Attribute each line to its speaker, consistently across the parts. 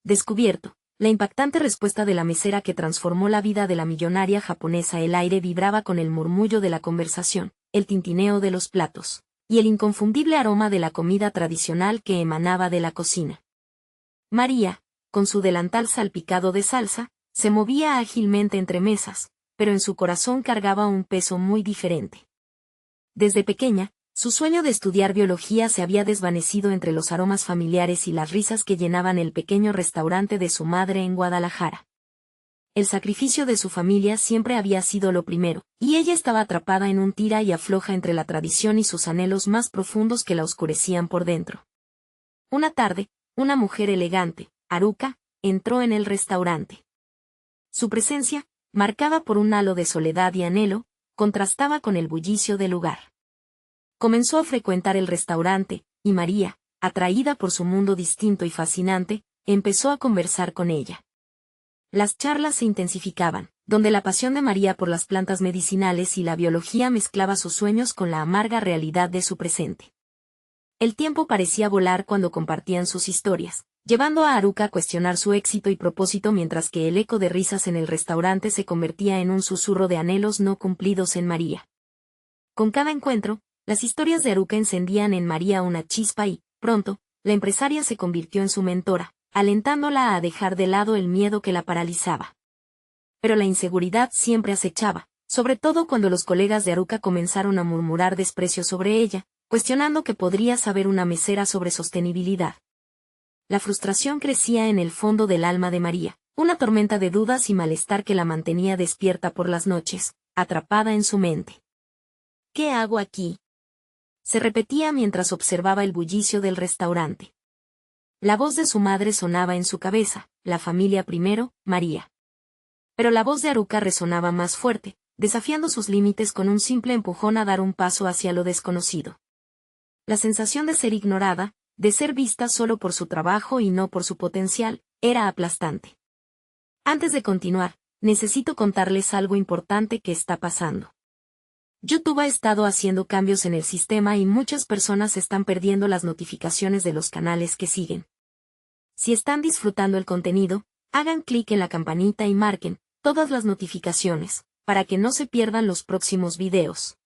Speaker 1: descubierto. La impactante respuesta de la mesera que transformó la vida de la millonaria japonesa. El aire vibraba con el murmullo de la conversación, el tintineo de los platos, y el inconfundible aroma de la comida tradicional que emanaba de la cocina. María, con su delantal salpicado de salsa, se movía ágilmente entre mesas, pero en su corazón cargaba un peso muy diferente. Desde pequeña, su sueño de estudiar biología se había desvanecido entre los aromas familiares y las risas que llenaban el pequeño restaurante de su madre en Guadalajara. El sacrificio de su familia siempre había sido lo primero, y ella estaba atrapada en un tira y afloja entre la tradición y sus anhelos más profundos que la oscurecían por dentro. Una tarde, una mujer elegante, Haruka, entró en el restaurante. Su presencia, marcada por un halo de soledad y anhelo, contrastaba con el bullicio del lugar. Comenzó a frecuentar el restaurante, y María, atraída por su mundo distinto y fascinante, empezó a conversar con ella. Las charlas se intensificaban, donde la pasión de María por las plantas medicinales y la biología mezclaba sus sueños con la amarga realidad de su presente. El tiempo parecía volar cuando compartían sus historias, llevando a Haruka a cuestionar su éxito y propósito mientras que el eco de risas en el restaurante se convertía en un susurro de anhelos no cumplidos en María. Con cada encuentro, las historias de Haruka encendían en María una chispa y, pronto, la empresaria se convirtió en su mentora, alentándola a dejar de lado el miedo que la paralizaba. Pero la inseguridad siempre acechaba, sobre todo cuando los colegas de Haruka comenzaron a murmurar desprecio sobre ella, cuestionando que podría saber una mesera sobre sostenibilidad. La frustración crecía en el fondo del alma de María, una tormenta de dudas y malestar que la mantenía despierta por las noches, atrapada en su mente. ¿Qué hago aquí?, se repetía mientras observaba el bullicio del restaurante. La voz de su madre sonaba en su cabeza, la familia primero, María. Pero la voz de Haruka resonaba más fuerte, desafiando sus límites con un simple empujón a dar un paso hacia lo desconocido. La sensación de ser ignorada, de ser vista solo por su trabajo y no por su potencial, era aplastante. Antes de continuar, necesito contarles algo importante que está pasando. YouTube ha estado haciendo cambios en el sistema y muchas personas están perdiendo las notificaciones de los canales que siguen. Si están disfrutando el contenido, hagan clic en la campanita y marquen todas las notificaciones, para que no se pierdan los próximos videos.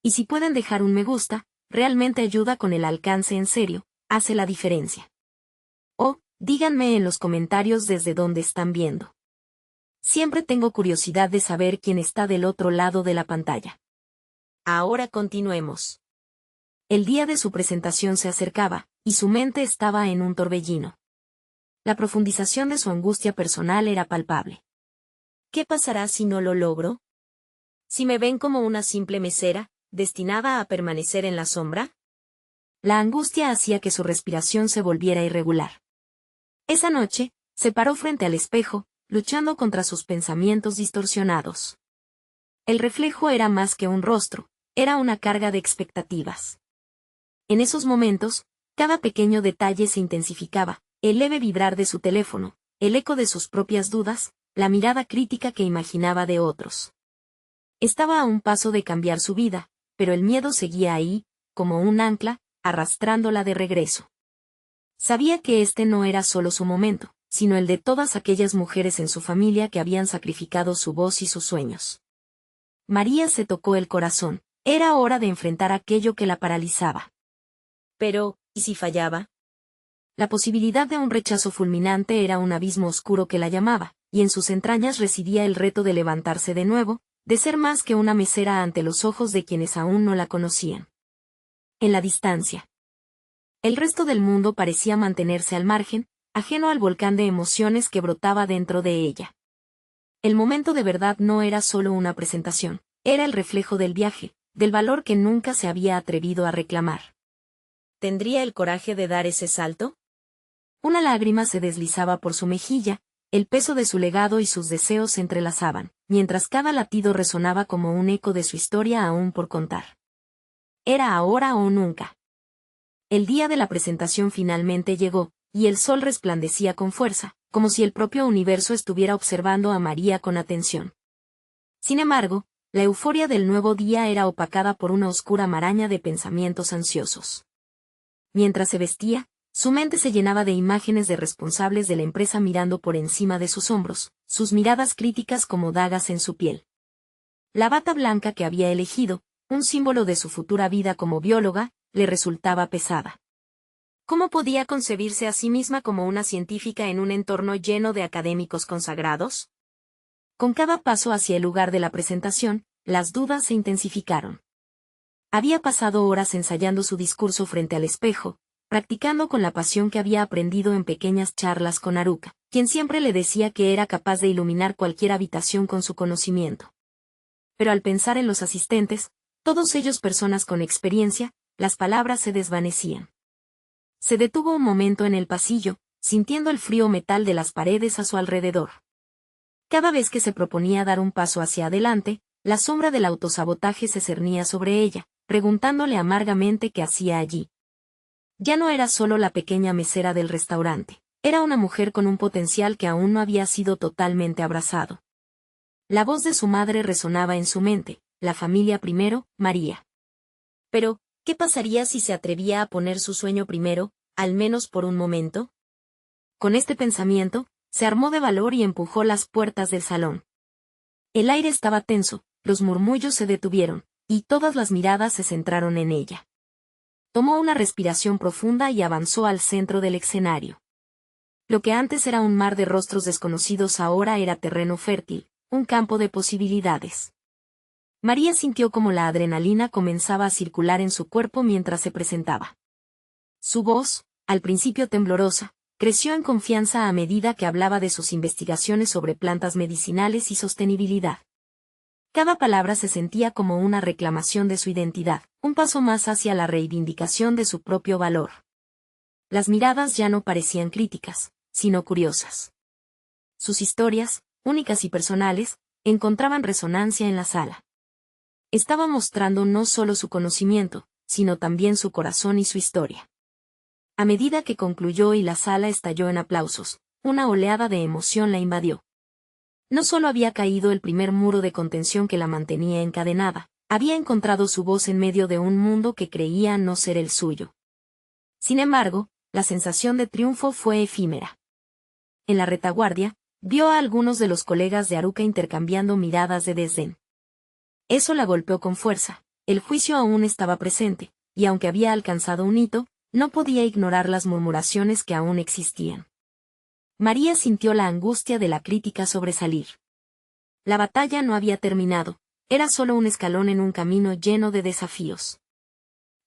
Speaker 1: Y si pueden dejar un me gusta, realmente ayuda con el alcance en serio, hace la diferencia. O, díganme en los comentarios desde dónde están viendo. Siempre tengo curiosidad de saber quién está del otro lado de la pantalla. Ahora continuemos. El día de su presentación se acercaba, y su mente estaba en un torbellino. La profundización de su angustia personal era palpable. ¿Qué pasará si no lo logro? ¿Si me ven como una simple mesera, destinada a permanecer en la sombra? La angustia hacía que su respiración se volviera irregular. Esa noche, se paró frente al espejo, luchando contra sus pensamientos distorsionados. El reflejo era más que un rostro, era una carga de expectativas. En esos momentos, cada pequeño detalle se intensificaba, el leve vibrar de su teléfono, el eco de sus propias dudas, la mirada crítica que imaginaba de otros. Estaba a un paso de cambiar su vida, pero el miedo seguía ahí, como un ancla, arrastrándola de regreso. Sabía que este no era solo su momento, sino el de todas aquellas mujeres en su familia que habían sacrificado su voz y sus sueños. María se tocó el corazón. Era hora de enfrentar aquello que la paralizaba. Pero, ¿y si fallaba? La posibilidad de un rechazo fulminante era un abismo oscuro que la llamaba, y en sus entrañas residía el reto de levantarse de nuevo, de ser más que una mesera ante los ojos de quienes aún no la conocían. En la distancia. El resto del mundo parecía mantenerse al margen, ajeno al volcán de emociones que brotaba dentro de ella. El momento de verdad no era solo una presentación, era el reflejo del viaje, del valor que nunca se había atrevido a reclamar. ¿Tendría el coraje de dar ese salto? Una lágrima se deslizaba por su mejilla, el peso de su legado y sus deseos se entrelazaban, mientras cada latido resonaba como un eco de su historia aún por contar. Era ahora o nunca. El día de la presentación finalmente llegó, y el sol resplandecía con fuerza, como si el propio universo estuviera observando a María con atención. Sin embargo, la euforia del nuevo día era opacada por una oscura maraña de pensamientos ansiosos. Mientras se vestía, Su mente se llenaba de imágenes de responsables de la empresa mirando por encima de sus hombros, sus miradas críticas como dagas en su piel. La bata blanca que había elegido, un símbolo de su futura vida como bióloga, le resultaba pesada. ¿Cómo podía concebirse a sí misma como una científica en un entorno lleno de académicos consagrados? Con cada paso hacia el lugar de la presentación, las dudas se intensificaron. Había pasado horas ensayando su discurso frente al espejo, practicando con la pasión que había aprendido en pequeñas charlas con Haruka, quien siempre le decía que era capaz de iluminar cualquier habitación con su conocimiento. Pero al pensar en los asistentes, todos ellos personas con experiencia, las palabras se desvanecían. Se detuvo un momento en el pasillo, sintiendo el frío metal de las paredes a su alrededor. Cada vez que se proponía dar un paso hacia adelante, la sombra del autosabotaje se cernía sobre ella, preguntándole amargamente qué hacía allí. Ya no era solo la pequeña mesera del restaurante, era una mujer con un potencial que aún no había sido totalmente abrazado. La voz de su madre resonaba en su mente, la familia primero, María. Pero, ¿qué pasaría si se atrevía a poner su sueño primero, al menos por un momento? Con este pensamiento, se armó de valor y empujó las puertas del salón. El aire estaba tenso, los murmullos se detuvieron, y todas las miradas se centraron en ella. Tomó una respiración profunda y avanzó al centro del escenario. Lo que antes era un mar de rostros desconocidos ahora era terreno fértil, un campo de posibilidades. María sintió como la adrenalina comenzaba a circular en su cuerpo mientras se presentaba. Su voz, al principio temblorosa, creció en confianza a medida que hablaba de sus investigaciones sobre plantas medicinales y sostenibilidad. Cada palabra se sentía como una reclamación de su identidad, un paso más hacia la reivindicación de su propio valor. Las miradas ya no parecían críticas, sino curiosas. Sus historias, únicas y personales, encontraban resonancia en la sala. Estaba mostrando no solo su conocimiento, sino también su corazón y su historia. A medida que concluyó y la sala estalló en aplausos, una oleada de emoción la invadió. No solo había caído el primer muro de contención que la mantenía encadenada, había encontrado su voz en medio de un mundo que creía no ser el suyo. Sin embargo, la sensación de triunfo fue efímera. En la retaguardia, vio a algunos de los colegas de Haruka intercambiando miradas de desdén. Eso la golpeó con fuerza, el juicio aún estaba presente, y aunque había alcanzado un hito, no podía ignorar las murmuraciones que aún existían. María sintió la angustia de la crítica sobresalir. La batalla no había terminado, era solo un escalón en un camino lleno de desafíos.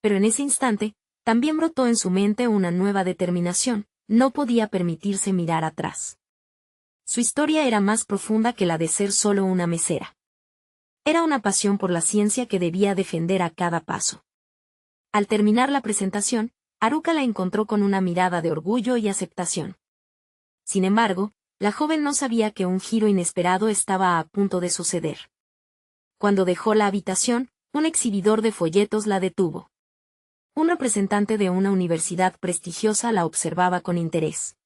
Speaker 1: Pero en ese instante, también brotó en su mente una nueva determinación, no podía permitirse mirar atrás. Su historia era más profunda que la de ser solo una mesera. Era una pasión por la ciencia que debía defender a cada paso. Al terminar la presentación, Haruka la encontró con una mirada de orgullo y aceptación. Sin embargo, la joven no sabía que un giro inesperado estaba a punto de suceder. Cuando dejó la habitación, un exhibidor de folletos la detuvo. Un representante de una universidad prestigiosa la observaba con interés.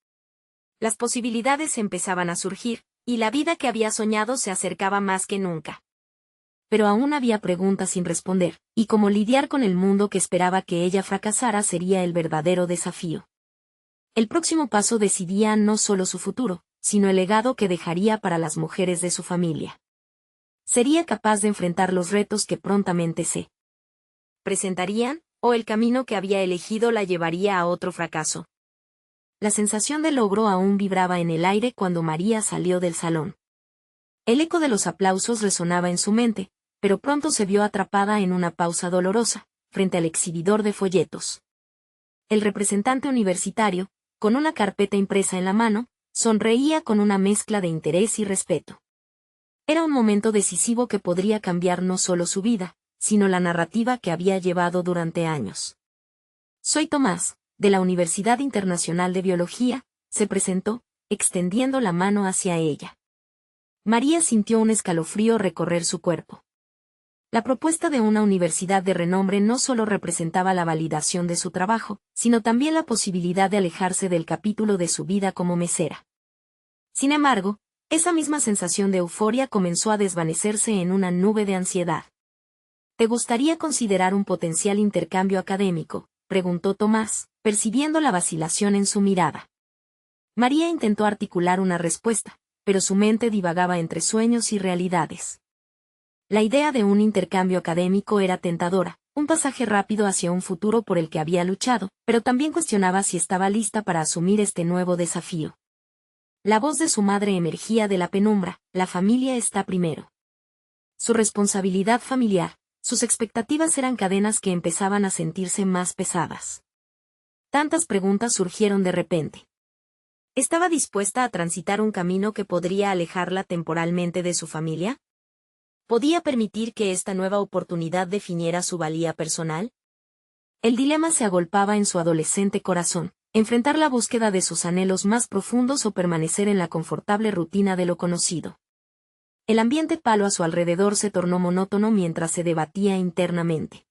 Speaker 1: Las posibilidades empezaban a surgir, y la vida que había soñado se acercaba más que nunca. Pero aún había preguntas sin responder, y cómo lidiar con el mundo que esperaba que ella fracasara sería el verdadero desafío. El próximo paso decidía no solo su futuro, sino el legado que dejaría para las mujeres de su familia. ¿Sería capaz de enfrentar los retos que prontamente se presentarían, o el camino que había elegido la llevaría a otro fracaso? La sensación de logro aún vibraba en el aire cuando María salió del salón. El eco de los aplausos resonaba en su mente, pero pronto se vio atrapada en una pausa dolorosa, frente al exhibidor de folletos. El representante universitario, con una carpeta impresa en la mano, sonreía con una mezcla de interés y respeto. Era un momento decisivo que podría cambiar no solo su vida, sino la narrativa que había llevado durante años. Soy Tomás, de la Universidad Internacional de Biología, se presentó, extendiendo la mano hacia ella. María sintió un escalofrío recorrer su cuerpo. La propuesta de una universidad de renombre no solo representaba la validación de su trabajo, sino también la posibilidad de alejarse del capítulo de su vida como mesera. Sin embargo, esa misma sensación de euforia comenzó a desvanecerse en una nube de ansiedad. ¿Te gustaría considerar un potencial intercambio académico? preguntó Tomás, percibiendo la vacilación en su mirada. María intentó articular una respuesta, pero su mente divagaba entre sueños y realidades. La idea de un intercambio académico era tentadora, un pasaje rápido hacia un futuro por el que había luchado, pero también cuestionaba si estaba lista para asumir este nuevo desafío. La voz de su madre emergía de la penumbra: la familia está primero. Su responsabilidad familiar, sus expectativas eran cadenas que empezaban a sentirse más pesadas. Tantas preguntas surgieron de repente. ¿Estaba dispuesta a transitar un camino que podría alejarla temporalmente de su familia? ¿Podía permitir que esta nueva oportunidad definiera su valía personal? El dilema se agolpaba en su adolescente corazón: enfrentar la búsqueda de sus anhelos más profundos o permanecer en la confortable rutina de lo conocido. El ambiente palo a su alrededor se tornó monótono mientras se debatía internamente.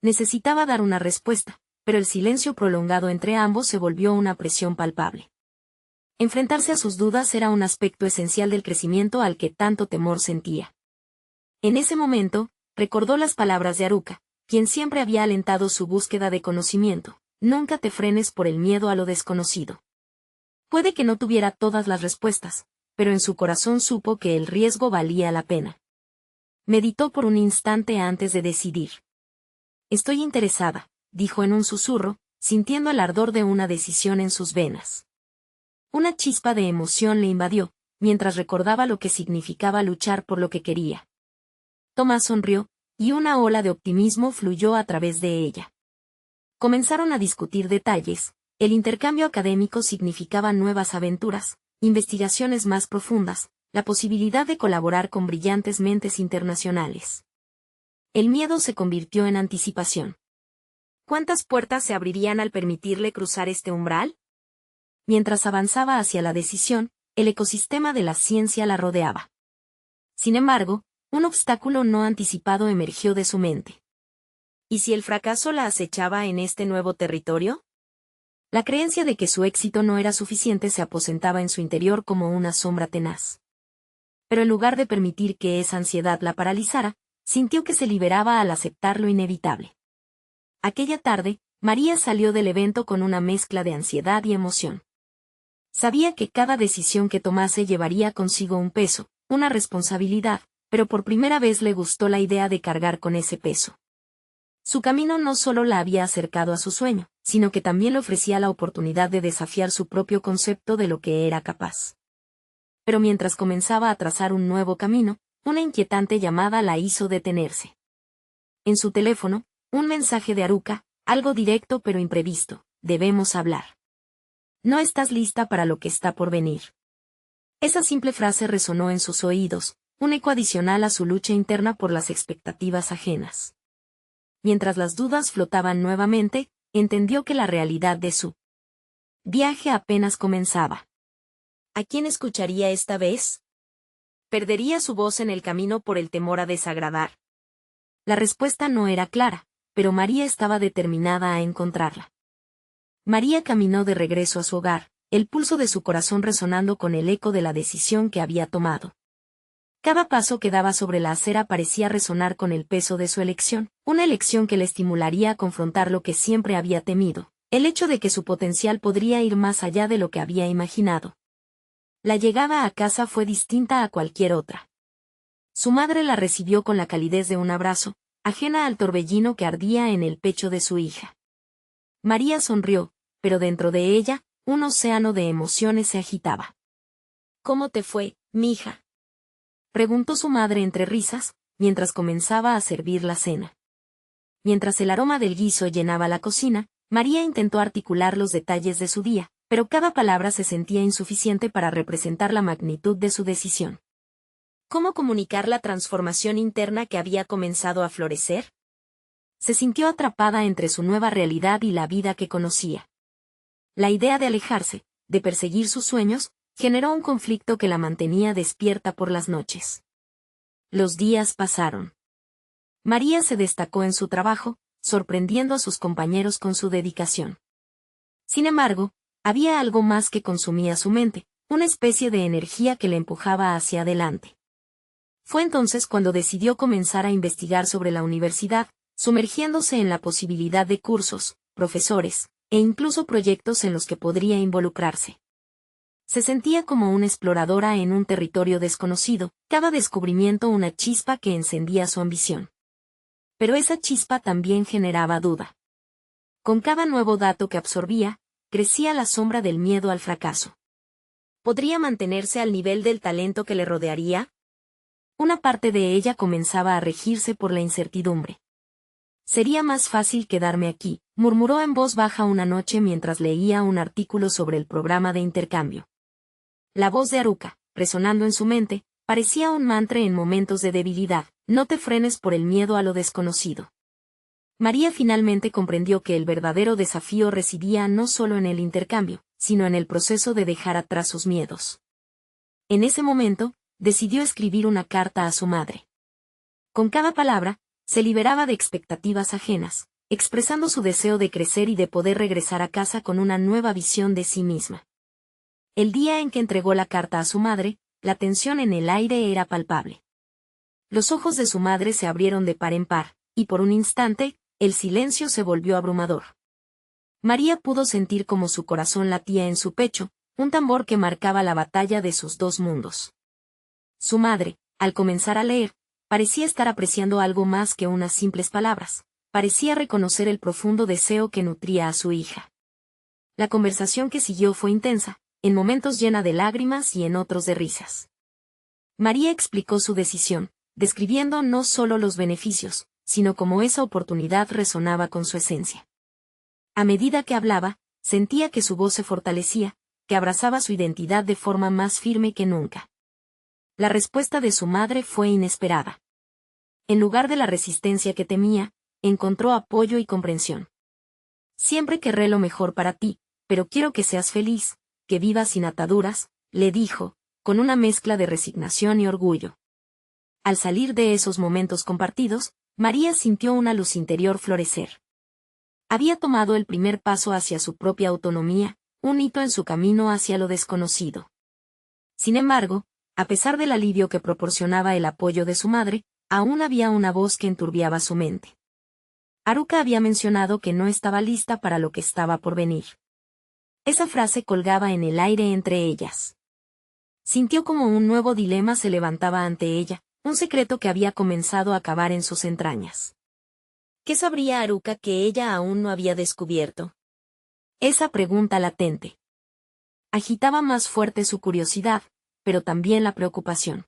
Speaker 1: Necesitaba dar una respuesta, pero el silencio prolongado entre ambos se volvió una presión palpable. Enfrentarse a sus dudas era un aspecto esencial del crecimiento al que tanto temor sentía. En ese momento, recordó las palabras de Haruka, quien siempre había alentado su búsqueda de conocimiento: nunca te frenes por el miedo a lo desconocido. Puede que no tuviera todas las respuestas, pero en su corazón supo que el riesgo valía la pena. Meditó por un instante antes de decidir. Estoy interesada, dijo en un susurro, sintiendo el ardor de una decisión en sus venas. Una chispa de emoción le invadió, mientras recordaba lo que significaba luchar por lo que quería. Tomás sonrió, y una ola de optimismo fluyó a través de ella. Comenzaron a discutir detalles. El intercambio académico significaba nuevas aventuras, investigaciones más profundas, la posibilidad de colaborar con brillantes mentes internacionales. El miedo se convirtió en anticipación. ¿Cuántas puertas se abrirían al permitirle cruzar este umbral? Mientras avanzaba hacia la decisión, el ecosistema de la ciencia la rodeaba. Sin embargo, un obstáculo no anticipado emergió de su mente. ¿Y si el fracaso la acechaba en este nuevo territorio? La creencia de que su éxito no era suficiente se aposentaba en su interior como una sombra tenaz. Pero en lugar de permitir que esa ansiedad la paralizara, sintió que se liberaba al aceptar lo inevitable. Aquella tarde, María salió del evento con una mezcla de ansiedad y emoción. Sabía que cada decisión que tomase llevaría consigo un peso, una responsabilidad, pero por primera vez le gustó la idea de cargar con ese peso. Su camino no solo la había acercado a su sueño, sino que también le ofrecía la oportunidad de desafiar su propio concepto de lo que era capaz. Pero mientras comenzaba a trazar un nuevo camino, una inquietante llamada la hizo detenerse. En su teléfono, un mensaje de Haruka, algo directo pero imprevisto: debemos hablar. No estás lista para lo que está por venir. Esa simple frase resonó en sus oídos, un eco adicional a su lucha interna por las expectativas ajenas. Mientras las dudas flotaban nuevamente, entendió que la realidad de su viaje apenas comenzaba. ¿A quién escucharía esta vez? ¿Perdería su voz en el camino por el temor a desagradar? La respuesta no era clara, pero María estaba determinada a encontrarla. María caminó de regreso a su hogar, el pulso de su corazón resonando con el eco de la decisión que había tomado. Cada paso que daba sobre la acera parecía resonar con el peso de su elección, una elección que le estimularía a confrontar lo que siempre había temido, el hecho de que su potencial podría ir más allá de lo que había imaginado. La llegada a casa fue distinta a cualquier otra. Su madre la recibió con la calidez de un abrazo, ajena al torbellino que ardía en el pecho de su hija. María sonrió, pero dentro de ella, un océano de emociones se agitaba. ¿Cómo te fue, mija?, preguntó su madre entre risas, mientras comenzaba a servir la cena. Mientras el aroma del guiso llenaba la cocina, María intentó articular los detalles de su día, pero cada palabra se sentía insuficiente para representar la magnitud de su decisión. ¿Cómo comunicar la transformación interna que había comenzado a florecer? Se sintió atrapada entre su nueva realidad y la vida que conocía. La idea de alejarse, de perseguir sus sueños, generó un conflicto que la mantenía despierta por las noches. Los días pasaron. María se destacó en su trabajo, sorprendiendo a sus compañeros con su dedicación. Sin embargo, había algo más que consumía su mente, una especie de energía que le empujaba hacia adelante. Fue entonces cuando decidió comenzar a investigar sobre la universidad, sumergiéndose en la posibilidad de cursos, profesores, e incluso proyectos en los que podría involucrarse. Se sentía como una exploradora en un territorio desconocido, cada descubrimiento una chispa que encendía su ambición. Pero esa chispa también generaba duda. Con cada nuevo dato que absorbía, crecía la sombra del miedo al fracaso. ¿Podría mantenerse al nivel del talento que le rodearía? Una parte de ella comenzaba a regirse por la incertidumbre. Sería más fácil quedarme aquí, murmuró en voz baja una noche mientras leía un artículo sobre el programa de intercambio. La voz de Haruka, resonando en su mente, parecía un mantra en momentos de debilidad: no te frenes por el miedo a lo desconocido. María finalmente comprendió que el verdadero desafío residía no solo en el intercambio, sino en el proceso de dejar atrás sus miedos. En ese momento, decidió escribir una carta a su madre. Con cada palabra, se liberaba de expectativas ajenas, expresando su deseo de crecer y de poder regresar a casa con una nueva visión de sí misma. El día en que entregó la carta a su madre, la tensión en el aire era palpable. Los ojos de su madre se abrieron de par en par, y por un instante, el silencio se volvió abrumador. María pudo sentir cómo su corazón latía en su pecho, un tambor que marcaba la batalla de sus dos mundos. Su madre, al comenzar a leer, parecía estar apreciando algo más que unas simples palabras, parecía reconocer el profundo deseo que nutría a su hija. La conversación que siguió fue intensa, en momentos llena de lágrimas y en otros de risas. María explicó su decisión, describiendo no solo los beneficios, sino cómo esa oportunidad resonaba con su esencia. A medida que hablaba, sentía que su voz se fortalecía, que abrazaba su identidad de forma más firme que nunca. La respuesta de su madre fue inesperada. En lugar de la resistencia que temía, encontró apoyo y comprensión. Siempre querré lo mejor para ti, pero quiero que seas feliz, que vivas sin ataduras, le dijo, con una mezcla de resignación y orgullo. Al salir de esos momentos compartidos, María sintió una luz interior florecer. Había tomado el primer paso hacia su propia autonomía, un hito en su camino hacia lo desconocido. Sin embargo, a pesar del alivio que proporcionaba el apoyo de su madre, aún había una voz que enturbiaba su mente. Haruka había mencionado que no estaba lista para lo que estaba por venir. Esa frase colgaba en el aire entre ellas. Sintió como un nuevo dilema se levantaba ante ella, un secreto que había comenzado a cavar en sus entrañas. ¿Qué sabría Haruka que ella aún no había descubierto? Esa pregunta latente agitaba más fuerte su curiosidad, pero también la preocupación.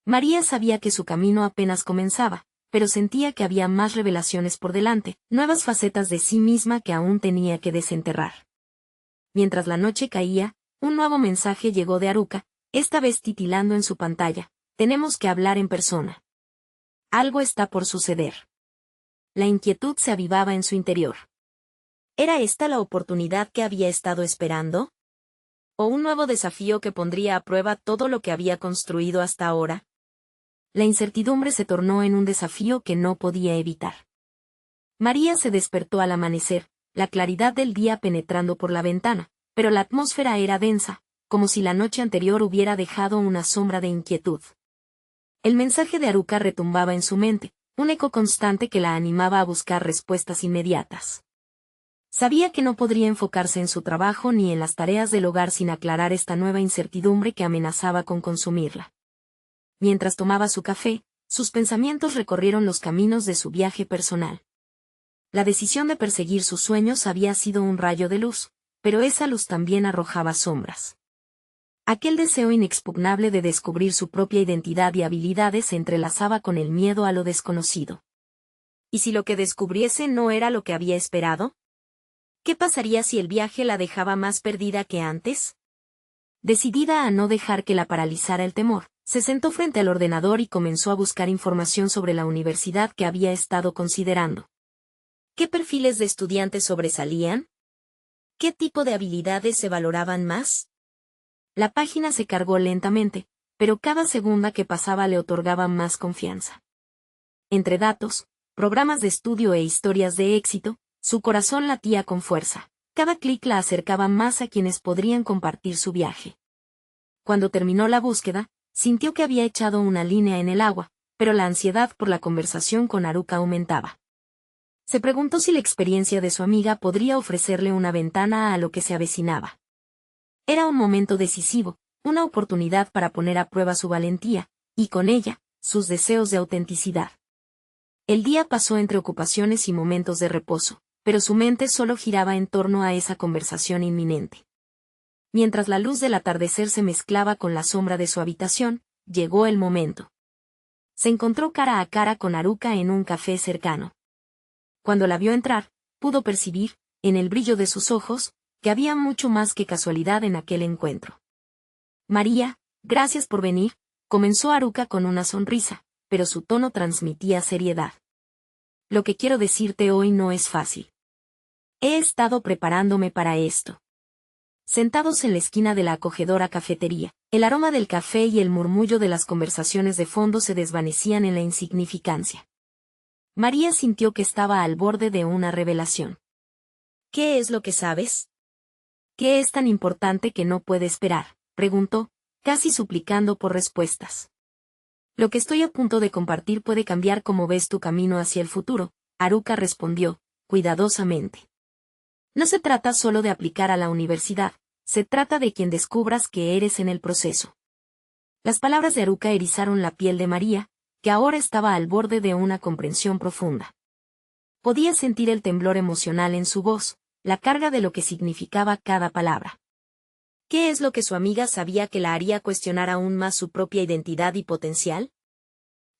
Speaker 1: María sabía que su camino apenas comenzaba, pero sentía que había más revelaciones por delante, nuevas facetas de sí misma que aún tenía que desenterrar. Mientras la noche caía, un nuevo mensaje llegó de Haruka, esta vez titilando en su pantalla: tenemos que hablar en persona. Algo está por suceder. La inquietud se avivaba en su interior. ¿Era esta la oportunidad que había estado esperando? ¿O un nuevo desafío que pondría a prueba todo lo que había construido hasta ahora? La incertidumbre se tornó en un desafío que no podía evitar. María se despertó al amanecer, la claridad del día penetrando por la ventana, pero la atmósfera era densa, como si la noche anterior hubiera dejado una sombra de inquietud. El mensaje de Haruka retumbaba en su mente, un eco constante que la animaba a buscar respuestas inmediatas. Sabía que no podría enfocarse en su trabajo ni en las tareas del hogar sin aclarar esta nueva incertidumbre que amenazaba con consumirla. Mientras tomaba su café, sus pensamientos recorrieron los caminos de su viaje personal. La decisión de perseguir sus sueños había sido un rayo de luz, pero esa luz también arrojaba sombras. Aquel deseo inexpugnable de descubrir su propia identidad y habilidades se entrelazaba con el miedo a lo desconocido. ¿Y si lo que descubriese no era lo que había esperado? ¿Qué pasaría si el viaje la dejaba más perdida que antes? Decidida a no dejar que la paralizara el temor, se sentó frente al ordenador y comenzó a buscar información sobre la universidad que había estado considerando. ¿Qué perfiles de estudiantes sobresalían? ¿Qué tipo de habilidades se valoraban más? La página se cargó lentamente, pero cada segunda que pasaba le otorgaba más confianza. Entre datos, programas de estudio e historias de éxito, su corazón latía con fuerza. Cada clic la acercaba más a quienes podrían compartir su viaje. Cuando terminó la búsqueda, sintió que había echado una línea en el agua, pero la ansiedad por la conversación con Haruka aumentaba. Se preguntó si la experiencia de su amiga podría ofrecerle una ventana a lo que se avecinaba. Era un momento decisivo, una oportunidad para poner a prueba su valentía, y con ella, sus deseos de autenticidad. El día pasó entre ocupaciones y momentos de reposo, pero su mente solo giraba en torno a esa conversación inminente. Mientras la luz del atardecer se mezclaba con la sombra de su habitación, llegó el momento. Se encontró cara a cara con Haruka en un café cercano. Cuando la vio entrar, pudo percibir, en el brillo de sus ojos, que había mucho más que casualidad en aquel encuentro. María, gracias por venir, comenzó Haruka con una sonrisa, pero su tono transmitía seriedad. Lo que quiero decirte hoy no es fácil. He estado preparándome para esto. Sentados en la esquina de la acogedora cafetería, el aroma del café y el murmullo de las conversaciones de fondo se desvanecían en la insignificancia. María sintió que estaba al borde de una revelación. ¿Qué es lo que sabes? ¿Qué es tan importante que no puede esperar?, preguntó, casi suplicando por respuestas. Lo que estoy a punto de compartir puede cambiar cómo ves tu camino hacia el futuro, Haruka respondió, cuidadosamente. No se trata solo de aplicar a la universidad, se trata de quien descubras que eres en el proceso. Las palabras de Haruka erizaron la piel de María, que ahora estaba al borde de una comprensión profunda. Podía sentir el temblor emocional en su voz, la carga de lo que significaba cada palabra. ¿Qué es lo que su amiga sabía que la haría cuestionar aún más su propia identidad y potencial?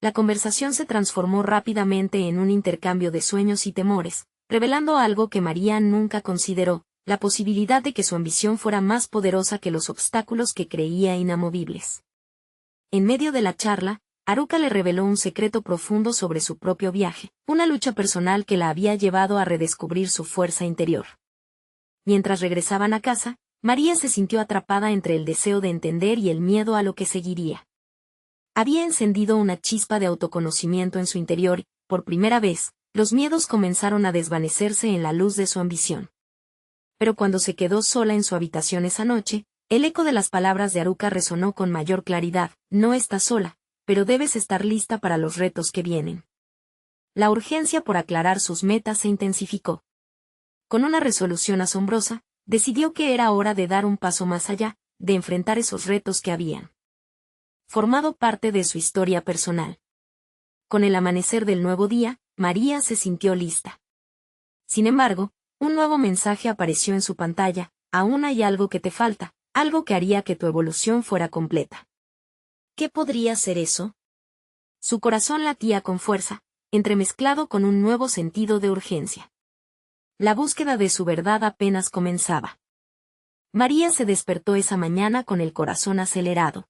Speaker 1: La conversación se transformó rápidamente en un intercambio de sueños y temores, revelando algo que María nunca consideró, la posibilidad de que su ambición fuera más poderosa que los obstáculos que creía inamovibles. En medio de la charla, Haruka le reveló un secreto profundo sobre su propio viaje, una lucha personal que la había llevado a redescubrir su fuerza interior. Mientras regresaban a casa, María se sintió atrapada entre el deseo de entender y el miedo a lo que seguiría. Había encendido una chispa de autoconocimiento en su interior y, por primera vez, los miedos comenzaron a desvanecerse en la luz de su ambición. Pero cuando se quedó sola en su habitación esa noche, el eco de las palabras de Haruka resonó con mayor claridad: no estás sola, pero debes estar lista para los retos que vienen. La urgencia por aclarar sus metas se intensificó. Con una resolución asombrosa, decidió que era hora de dar un paso más allá, de enfrentar esos retos que habían formado parte de su historia personal. Con el amanecer del nuevo día, María se sintió lista. Sin embargo, un nuevo mensaje apareció en su pantalla: aún hay algo que te falta, algo que haría que tu evolución fuera completa. ¿Qué podría ser eso? Su corazón latía con fuerza, entremezclado con un nuevo sentido de urgencia. La búsqueda de su verdad apenas comenzaba. María se despertó esa mañana con el corazón acelerado.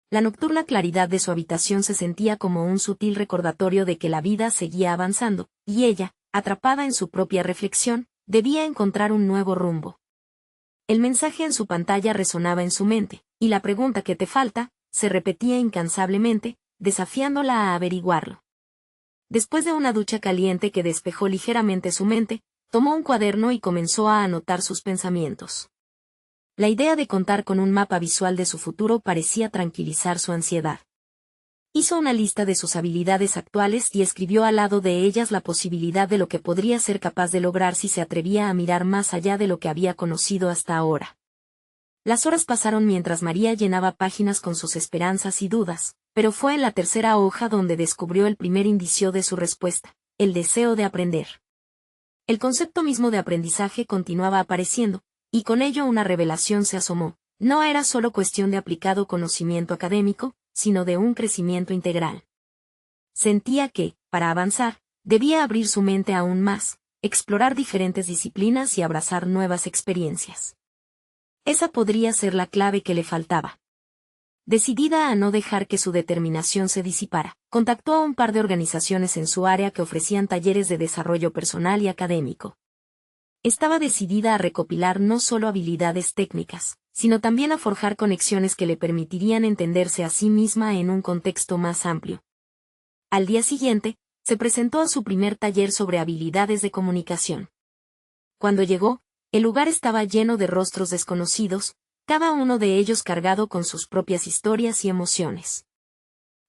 Speaker 1: La nocturna claridad de su habitación se sentía como un sutil recordatorio de que la vida seguía avanzando, y ella, atrapada en su propia reflexión, debía encontrar un nuevo rumbo. El mensaje en su pantalla resonaba en su mente, y la pregunta ¿qué te falta?, se repetía incansablemente, desafiándola a averiguarlo. Después de una ducha caliente que despejó ligeramente su mente, tomó un cuaderno y comenzó a anotar sus pensamientos. La idea de contar con un mapa visual de su futuro parecía tranquilizar su ansiedad. Hizo una lista de sus habilidades actuales y escribió al lado de ellas la posibilidad de lo que podría ser capaz de lograr si se atrevía a mirar más allá de lo que había conocido hasta ahora. Las horas pasaron mientras María llenaba páginas con sus esperanzas y dudas, pero fue en la tercera hoja donde descubrió el primer indicio de su respuesta: el deseo de aprender. El concepto mismo de aprendizaje continuaba apareciendo, y con ello una revelación se asomó: no era solo cuestión de aplicado conocimiento académico, sino de un crecimiento integral. Sentía que, para avanzar, debía abrir su mente aún más, explorar diferentes disciplinas y abrazar nuevas experiencias. Esa podría ser la clave que le faltaba. Decidida a no dejar que su determinación se disipara, contactó a un par de organizaciones en su área que ofrecían talleres de desarrollo personal y académico. Estaba decidida a recopilar no solo habilidades técnicas, sino también a forjar conexiones que le permitirían entenderse a sí misma en un contexto más amplio. Al día siguiente, se presentó a su primer taller sobre habilidades de comunicación. Cuando llegó, el lugar estaba lleno de rostros desconocidos, cada uno de ellos cargado con sus propias historias y emociones.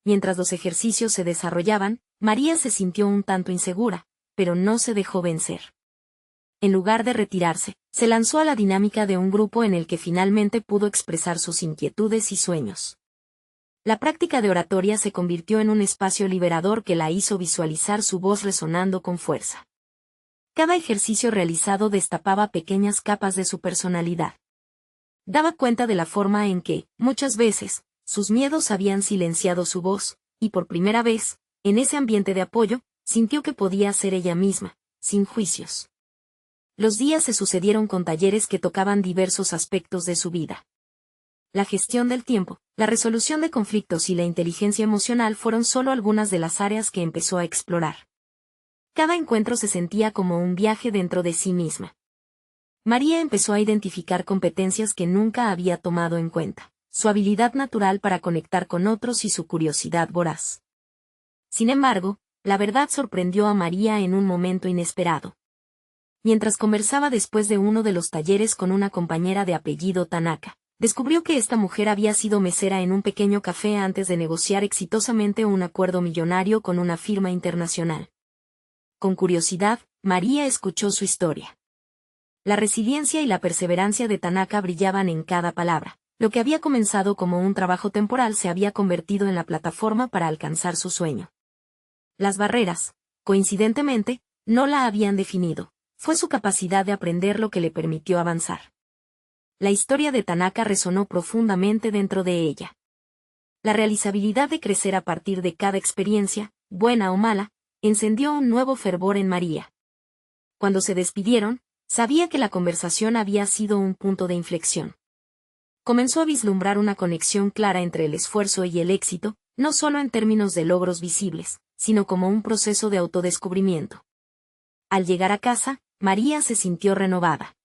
Speaker 1: Mientras los ejercicios se desarrollaban, María se sintió un tanto insegura, pero no se dejó vencer. En lugar de retirarse, se lanzó a la dinámica de un grupo en el que finalmente pudo expresar sus inquietudes y sueños. La práctica de oratoria se convirtió en un espacio liberador que la hizo visualizar su voz resonando con fuerza. Cada ejercicio realizado destapaba pequeñas capas de su personalidad. Daba cuenta de la forma en que, muchas veces, sus miedos habían silenciado su voz, y por primera vez, en ese ambiente de apoyo, sintió que podía ser ella misma, sin juicios. Los días se sucedieron con talleres que tocaban diversos aspectos de su vida. La gestión del tiempo, la resolución de conflictos y la inteligencia emocional fueron solo algunas de las áreas que empezó a explorar. Cada encuentro se sentía como un viaje dentro de sí misma. María empezó a identificar competencias que nunca había tomado en cuenta, su habilidad natural para conectar con otros y su curiosidad voraz. Sin embargo, la verdad sorprendió a María en un momento inesperado. Mientras conversaba después de uno de los talleres con una compañera de apellido Tanaka, descubrió que esta mujer había sido mesera en un pequeño café antes de negociar exitosamente un acuerdo millonario con una firma internacional. Con curiosidad, María escuchó su historia. La resiliencia y la perseverancia de Tanaka brillaban en cada palabra. Lo que había comenzado como un trabajo temporal se había convertido en la plataforma para alcanzar su sueño. Las barreras, coincidentemente, no la habían definido. Fue su capacidad de aprender lo que le permitió avanzar. La historia de Tanaka resonó profundamente dentro de ella. La realizabilidad de crecer a partir de cada experiencia, buena o mala, encendió un nuevo fervor en María. Cuando se despidieron, sabía que la conversación había sido un punto de inflexión. Comenzó a vislumbrar una conexión clara entre el esfuerzo y el éxito, no solo en términos de logros visibles, sino como un proceso de autodescubrimiento. Al llegar a casa, María se sintió renovada.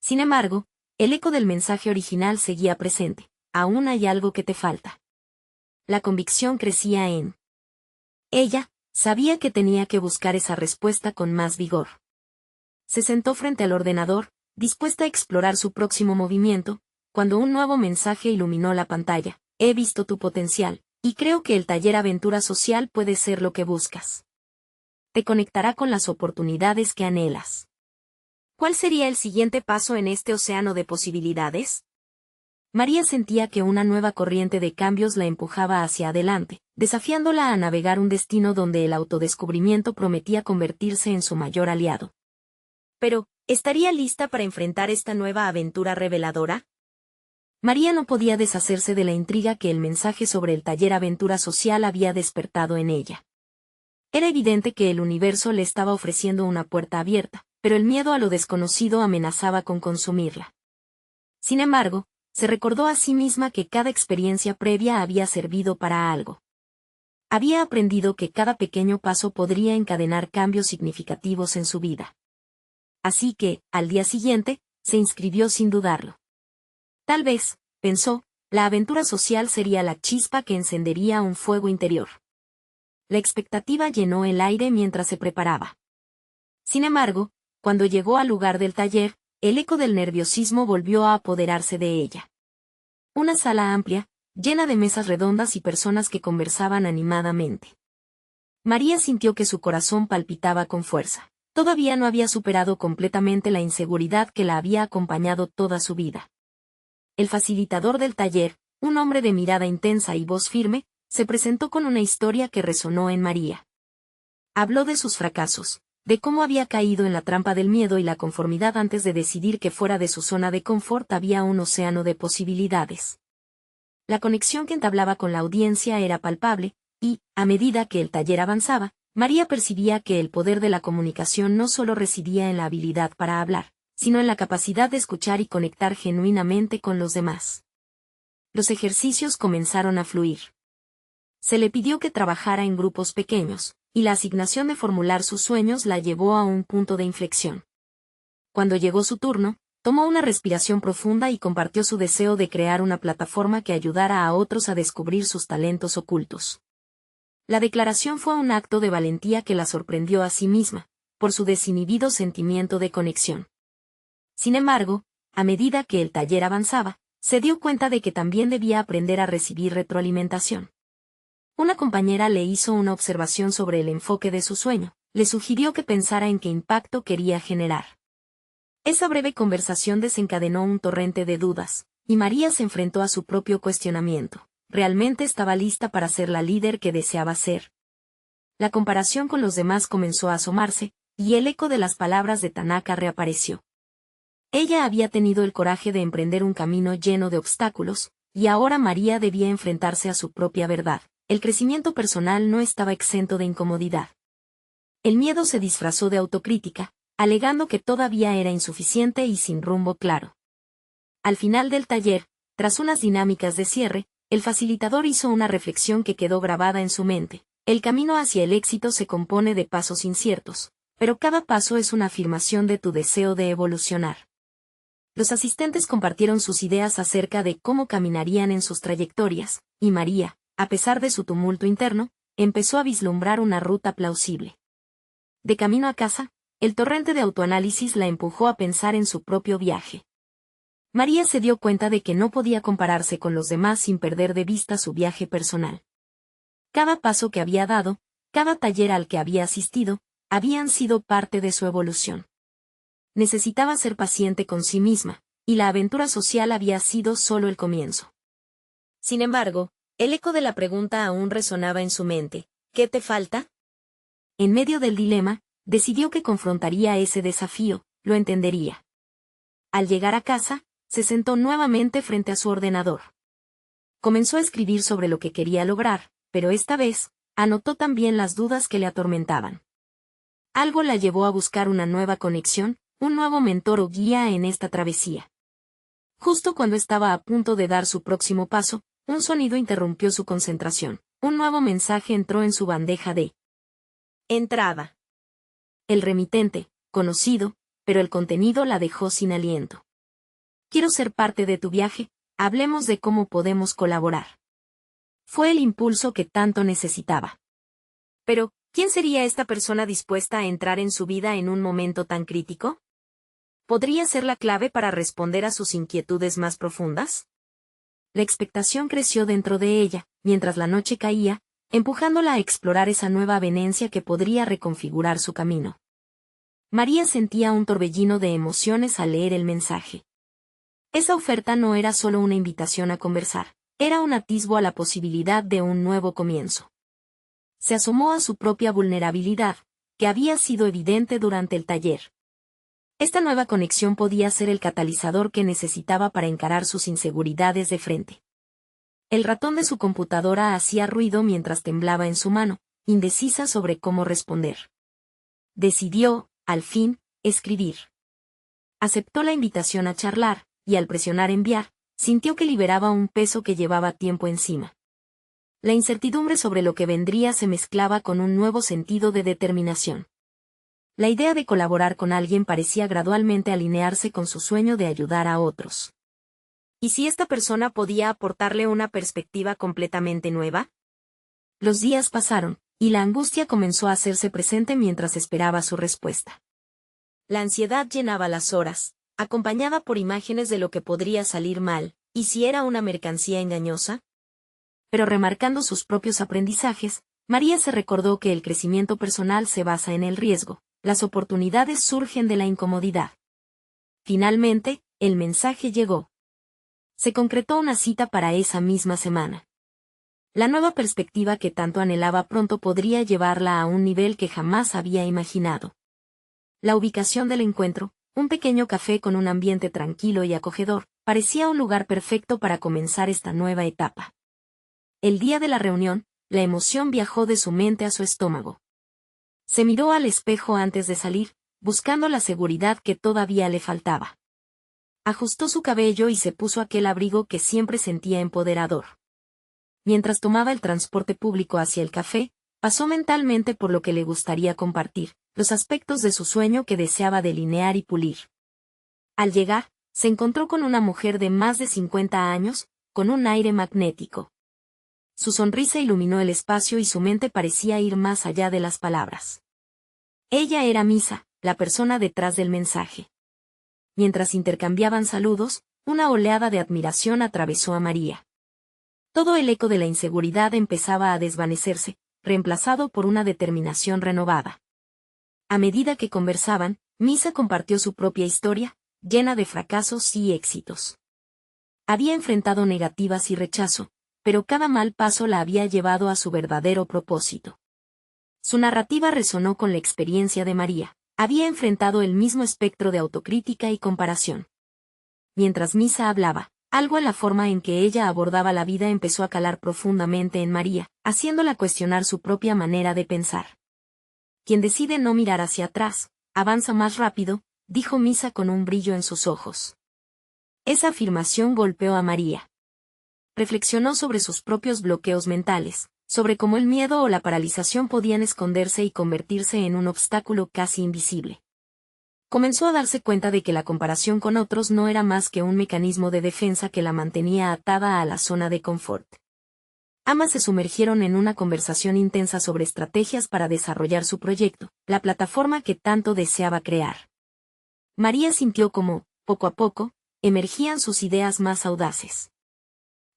Speaker 1: Sin embargo, el eco del mensaje original seguía presente. Aún hay algo que te falta. La convicción crecía en ella. Sabía que tenía que buscar esa respuesta con más vigor. Se sentó frente al ordenador, dispuesta a explorar su próximo movimiento, cuando un nuevo mensaje iluminó la pantalla. He visto tu potencial, y creo que el taller Aventura Social puede ser lo que buscas. Te conectará con las oportunidades que anhelas. ¿Cuál sería el siguiente paso en este océano de posibilidades? María sentía que una nueva corriente de cambios la empujaba hacia adelante, desafiándola a navegar un destino donde el autodescubrimiento prometía convertirse en su mayor aliado. Pero, ¿estaría lista para enfrentar esta nueva aventura reveladora? María no podía deshacerse de la intriga que el mensaje sobre el taller Aventura Social había despertado en ella. Era evidente que el universo le estaba ofreciendo una puerta abierta, pero el miedo a lo desconocido amenazaba con consumirla. Sin embargo, se recordó a sí misma que cada experiencia previa había servido para algo. Había aprendido que cada pequeño paso podría encadenar cambios significativos en su vida. Así que, al día siguiente, se inscribió sin dudarlo. Tal vez, pensó, la aventura social sería la chispa que encendería un fuego interior. La expectativa llenó el aire mientras se preparaba. Sin embargo, cuando llegó al lugar del taller, el eco del nerviosismo volvió a apoderarse de ella. Una sala amplia, llena de mesas redondas y personas que conversaban animadamente. María sintió que su corazón palpitaba con fuerza. Todavía no había superado completamente la inseguridad que la había acompañado toda su vida. El facilitador del taller, un hombre de mirada intensa y voz firme, se presentó con una historia que resonó en María. Habló de sus fracasos, de cómo había caído en la trampa del miedo y la conformidad antes de decidir que fuera de su zona de confort había un océano de posibilidades. La conexión que entablaba con la audiencia era palpable, y, a medida que el taller avanzaba, María percibía que el poder de la comunicación no solo residía en la habilidad para hablar, sino en la capacidad de escuchar y conectar genuinamente con los demás. Los ejercicios comenzaron a fluir. Se le pidió que trabajara en grupos pequeños, y la asignación de formular sus sueños la llevó a un punto de inflexión. Cuando llegó su turno, tomó una respiración profunda y compartió su deseo de crear una plataforma que ayudara a otros a descubrir sus talentos ocultos. La declaración fue un acto de valentía que la sorprendió a sí misma, por su desinhibido sentimiento de conexión. Sin embargo, a medida que el taller avanzaba, se dio cuenta de que también debía aprender a recibir retroalimentación. Una compañera le hizo una observación sobre el enfoque de su sueño, le sugirió que pensara en qué impacto quería generar. Esa breve conversación desencadenó un torrente de dudas, y María se enfrentó a su propio cuestionamiento. ¿Realmente estaba lista para ser la líder que deseaba ser? La comparación con los demás comenzó a asomarse, y el eco de las palabras de Tanaka reapareció. Ella había tenido el coraje de emprender un camino lleno de obstáculos, y ahora María debía enfrentarse a su propia verdad. El crecimiento personal no estaba exento de incomodidad. El miedo se disfrazó de autocrítica, alegando que todavía era insuficiente y sin rumbo claro. Al final del taller, tras unas dinámicas de cierre, el facilitador hizo una reflexión que quedó grabada en su mente. El camino hacia el éxito se compone de pasos inciertos, pero cada paso es una afirmación de tu deseo de evolucionar. Los asistentes compartieron sus ideas acerca de cómo caminarían en sus trayectorias, y María, a pesar de su tumulto interno, empezó a vislumbrar una ruta plausible. De camino a casa, el torrente de autoanálisis la empujó a pensar en su propio viaje. María se dio cuenta de que no podía compararse con los demás sin perder de vista su viaje personal. Cada paso que había dado, cada taller al que había asistido, habían sido parte de su evolución. Necesitaba ser paciente con sí misma, y la aventura social había sido solo el comienzo. Sin embargo, el eco de la pregunta aún resonaba en su mente. ¿Qué te falta? En medio del dilema, decidió que confrontaría ese desafío, lo entendería. Al llegar a casa, se sentó nuevamente frente a su ordenador. Comenzó a escribir sobre lo que quería lograr, pero esta vez, anotó también las dudas que le atormentaban. Algo la llevó a buscar una nueva conexión, un nuevo mentor o guía en esta travesía. Justo cuando estaba a punto de dar su próximo paso, un sonido interrumpió su concentración. Un nuevo mensaje entró en su bandeja de entrada. El remitente, conocido, pero el contenido la dejó sin aliento. Quiero ser parte de tu viaje, hablemos de cómo podemos colaborar. Fue el impulso que tanto necesitaba. Pero, ¿quién sería esta persona dispuesta a entrar en su vida en un momento tan crítico? ¿Podría ser la clave para responder a sus inquietudes más profundas? La expectación creció dentro de ella, mientras la noche caía, empujándola a explorar esa nueva avenencia que podría reconfigurar su camino. María sentía un torbellino de emociones al leer el mensaje. Esa oferta no era solo una invitación a conversar, era un atisbo a la posibilidad de un nuevo comienzo. Se asomó a su propia vulnerabilidad, que había sido evidente durante el taller. Esta nueva conexión podía ser el catalizador que necesitaba para encarar sus inseguridades de frente. El ratón de su computadora hacía ruido mientras temblaba en su mano, indecisa sobre cómo responder. Decidió, al fin, escribir. Aceptó la invitación a charlar, y al presionar enviar, sintió que liberaba un peso que llevaba tiempo encima. La incertidumbre sobre lo que vendría se mezclaba con un nuevo sentido de determinación. La idea de colaborar con alguien parecía gradualmente alinearse con su sueño de ayudar a otros. ¿Y si esta persona podía aportarle una perspectiva completamente nueva? Los días pasaron, y la angustia comenzó a hacerse presente mientras esperaba su respuesta. La ansiedad llenaba las horas, acompañada por imágenes de lo que podría salir mal, ¿y si era una mercancía engañosa? Pero remarcando sus propios aprendizajes, María se recordó que el crecimiento personal se basa en el riesgo. Las oportunidades surgen de la incomodidad. Finalmente, el mensaje llegó. Se concretó una cita para esa misma semana. La nueva perspectiva que tanto anhelaba pronto podría llevarla a un nivel que jamás había imaginado. La ubicación del encuentro, un pequeño café con un ambiente tranquilo y acogedor, parecía un lugar perfecto para comenzar esta nueva etapa. El día de la reunión, la emoción viajó de su mente a su estómago. Se miró al espejo antes de salir, buscando la seguridad que todavía le faltaba. Ajustó su cabello y se puso aquel abrigo que siempre sentía empoderador. Mientras tomaba el transporte público hacia el café, pasó mentalmente por lo que le gustaría compartir, los aspectos de su sueño que deseaba delinear y pulir. Al llegar, se encontró con una mujer de más de 50 años, con un aire magnético. Su sonrisa iluminó el espacio y su mente parecía ir más allá de las palabras. Ella era Misa, la persona detrás del mensaje. Mientras intercambiaban saludos, una oleada de admiración atravesó a María. Todo el eco de la inseguridad empezaba a desvanecerse, reemplazado por una determinación renovada. A medida que conversaban, Misa compartió su propia historia, llena de fracasos y éxitos. Había enfrentado negativas y rechazo, pero cada mal paso la había llevado a su verdadero propósito. Su narrativa resonó con la experiencia de María. Había enfrentado el mismo espectro de autocrítica y comparación. Mientras Misa hablaba, algo en la forma en que ella abordaba la vida empezó a calar profundamente en María, haciéndola cuestionar su propia manera de pensar. Quien decide no mirar hacia atrás, avanza más rápido, dijo Misa con un brillo en sus ojos. Esa afirmación golpeó a María. Reflexionó sobre sus propios bloqueos mentales, sobre cómo el miedo o la paralización podían esconderse y convertirse en un obstáculo casi invisible. Comenzó a darse cuenta de que la comparación con otros no era más que un mecanismo de defensa que la mantenía atada a la zona de confort. Ambas se sumergieron en una conversación intensa sobre estrategias para desarrollar su proyecto, la plataforma que tanto deseaba crear. María sintió cómo, poco a poco, emergían sus ideas más audaces.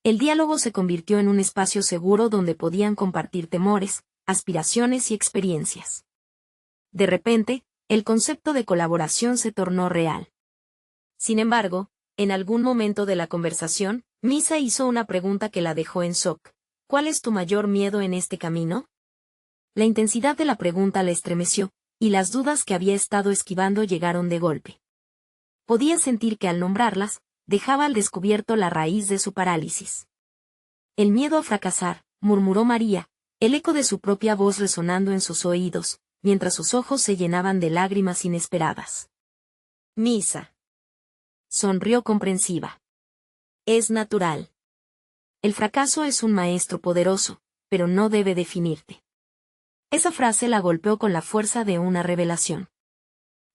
Speaker 1: El diálogo se convirtió en un espacio seguro donde podían compartir temores, aspiraciones y experiencias. De repente, el concepto de colaboración se tornó real. Sin embargo, en algún momento de la conversación, Misa hizo una pregunta que la dejó en shock. ¿Cuál es tu mayor miedo en este camino? La intensidad de la pregunta la estremeció, y las dudas que había estado esquivando llegaron de golpe. Podía sentir que al nombrarlas, dejaba al descubierto la raíz de su parálisis. El miedo a fracasar, murmuró María, el eco de su propia voz resonando en sus oídos, mientras sus ojos se llenaban de lágrimas inesperadas. Misa. Sonrió comprensiva. Es natural. El fracaso es un maestro poderoso, pero no debe definirte. Esa frase la golpeó con la fuerza de una revelación.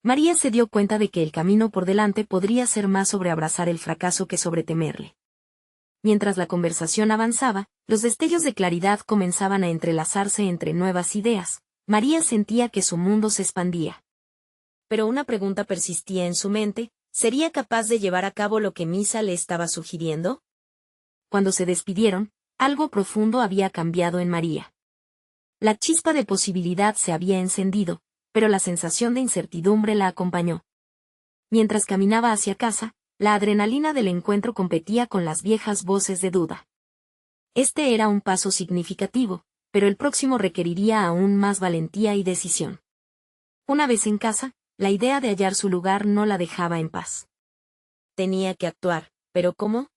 Speaker 1: María se dio cuenta de que el camino por delante podría ser más sobre abrazar el fracaso que sobre temerle. Mientras la conversación avanzaba, los destellos de claridad comenzaban a entrelazarse entre nuevas ideas. María sentía que su mundo se expandía. Pero una pregunta persistía en su mente, ¿sería capaz de llevar a cabo lo que Misa le estaba sugiriendo? Cuando se despidieron, algo profundo había cambiado en María. La chispa de posibilidad se había encendido, pero la sensación de incertidumbre la acompañó. Mientras caminaba hacia casa, la adrenalina del encuentro competía con las viejas voces de duda. Este era un paso significativo, pero el próximo requeriría aún más valentía y decisión. Una vez en casa, la idea de hallar su lugar no la dejaba en paz. Tenía que actuar, pero ¿cómo?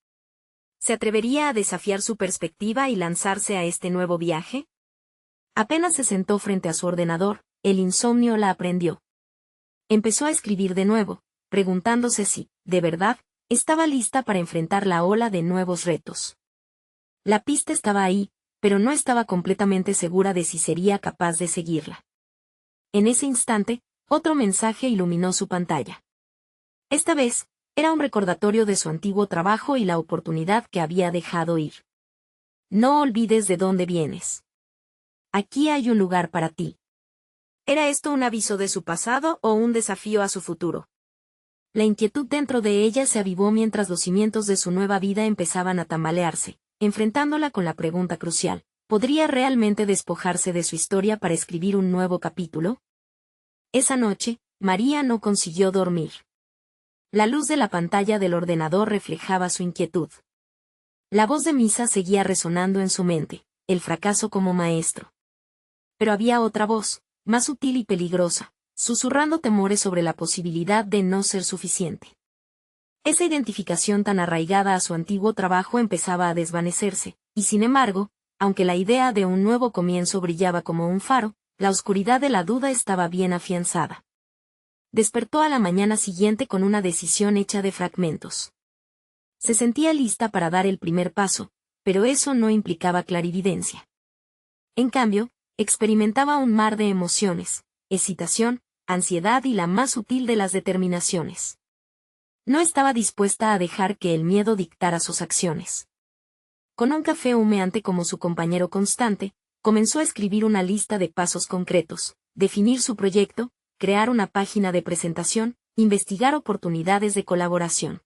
Speaker 1: ¿Se atrevería a desafiar su perspectiva y lanzarse a este nuevo viaje? Apenas se sentó frente a su ordenador, el insomnio la aprendió. Empezó a escribir de nuevo, preguntándose si, de verdad, estaba lista para enfrentar la ola de nuevos retos. La pista estaba ahí, pero no estaba completamente segura de si sería capaz de seguirla. En ese instante, otro mensaje iluminó su pantalla. Esta vez, era un recordatorio de su antiguo trabajo y la oportunidad que había dejado ir. No olvides de dónde vienes. Aquí hay un lugar para ti. ¿Era esto un aviso de su pasado o un desafío a su futuro? La inquietud dentro de ella se avivó mientras los cimientos de su nueva vida empezaban a tambalearse, enfrentándola con la pregunta crucial, ¿podría realmente despojarse de su historia para escribir un nuevo capítulo? Esa noche, María no consiguió dormir. La luz de la pantalla del ordenador reflejaba su inquietud. La voz de Misa seguía resonando en su mente, el fracaso como maestro. Pero había otra voz, más sutil y peligrosa, susurrando temores sobre la posibilidad de no ser suficiente. Esa identificación tan arraigada a su antiguo trabajo empezaba a desvanecerse, y sin embargo, aunque la idea de un nuevo comienzo brillaba como un faro, la oscuridad de la duda estaba bien afianzada. Despertó a la mañana siguiente con una decisión hecha de fragmentos. Se sentía lista para dar el primer paso, pero eso no implicaba clarividencia. En cambio, experimentaba un mar de emociones, excitación, ansiedad y la más sutil de las determinaciones. No estaba dispuesta a dejar que el miedo dictara sus acciones. Con un café humeante como su compañero constante, comenzó a escribir una lista de pasos concretos, definir su proyecto, crear una página de presentación, investigar oportunidades de colaboración.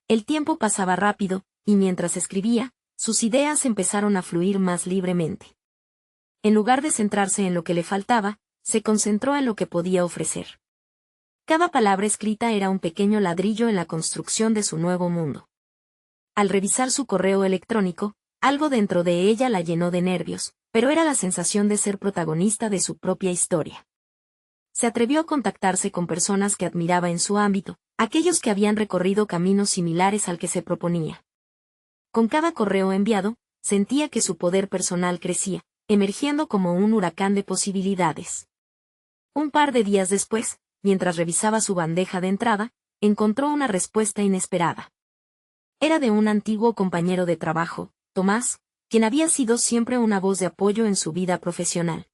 Speaker 1: El tiempo pasaba rápido, y mientras escribía, sus ideas empezaron a fluir más libremente. En lugar de centrarse en lo que le faltaba, se concentró en lo que podía ofrecer. Cada palabra escrita era un pequeño ladrillo en la construcción de su nuevo mundo. Al revisar su correo electrónico, algo dentro de ella la llenó de nervios, pero era la sensación de ser protagonista de su propia historia. Se atrevió a contactarse con personas que admiraba en su ámbito, aquellos que habían recorrido caminos similares al que se proponía. Con cada correo enviado, sentía que su poder personal crecía, emergiendo como un huracán de posibilidades. Un par de días después, mientras revisaba su bandeja de entrada, encontró una respuesta inesperada. Era de un antiguo compañero de trabajo, Tomás, quien había sido siempre una voz de apoyo en su vida profesional.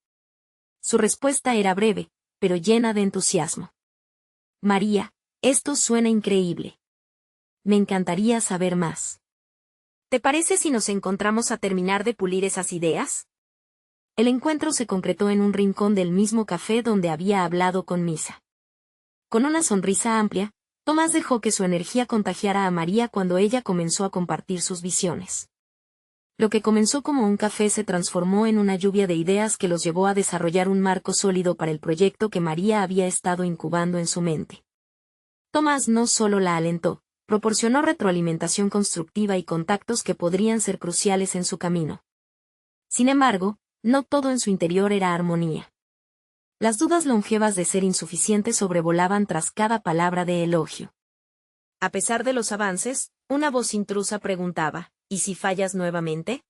Speaker 1: Su respuesta era breve, pero llena de entusiasmo. María, esto suena increíble. Me encantaría saber más. ¿Te parece si nos encontramos a terminar de pulir esas ideas? El encuentro se concretó en un rincón del mismo café donde había hablado con Misa. Con una sonrisa amplia, Tomás dejó que su energía contagiara a María cuando ella comenzó a compartir sus visiones. Lo que comenzó como un café se transformó en una lluvia de ideas que los llevó a desarrollar un marco sólido para el proyecto que María había estado incubando en su mente. Tomás no solo la alentó, proporcionó retroalimentación constructiva y contactos que podrían ser cruciales en su camino. Sin embargo, no todo en su interior era armonía. Las dudas longevas de ser insuficiente sobrevolaban tras cada palabra de elogio. A pesar de los avances, una voz intrusa preguntaba, ¿y si fallas nuevamente?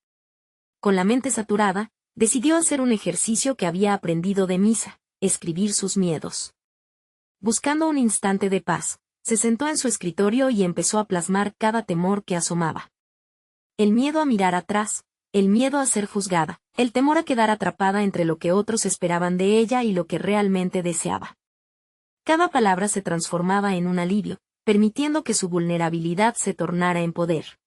Speaker 1: Con la mente saturada, decidió hacer un ejercicio que había aprendido de Misa, escribir sus miedos. Buscando un instante de paz, se sentó en su escritorio y empezó a plasmar cada temor que asomaba. El miedo a mirar atrás, el miedo a ser juzgada, el temor a quedar atrapada entre lo que otros esperaban de ella y lo que realmente deseaba. Cada palabra se transformaba en un alivio, permitiendo que su vulnerabilidad se tornara en poder.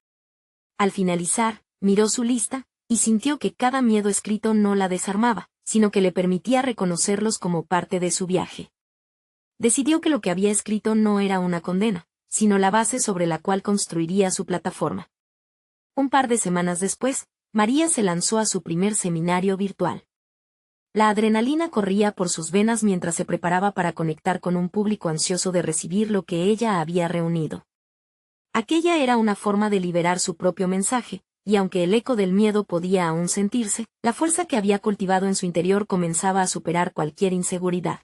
Speaker 1: Al finalizar, miró su lista, y sintió que cada miedo escrito no la desarmaba, sino que le permitía reconocerlos como parte de su viaje. Decidió que lo que había escrito no era una condena, sino la base sobre la cual construiría su plataforma. Un par de semanas después, María se lanzó a su primer seminario virtual. La adrenalina corría por sus venas mientras se preparaba para conectar con un público ansioso de recibir lo que ella había reunido. Aquella era una forma de liberar su propio mensaje, y aunque el eco del miedo podía aún sentirse, la fuerza que había cultivado en su interior comenzaba a superar cualquier inseguridad.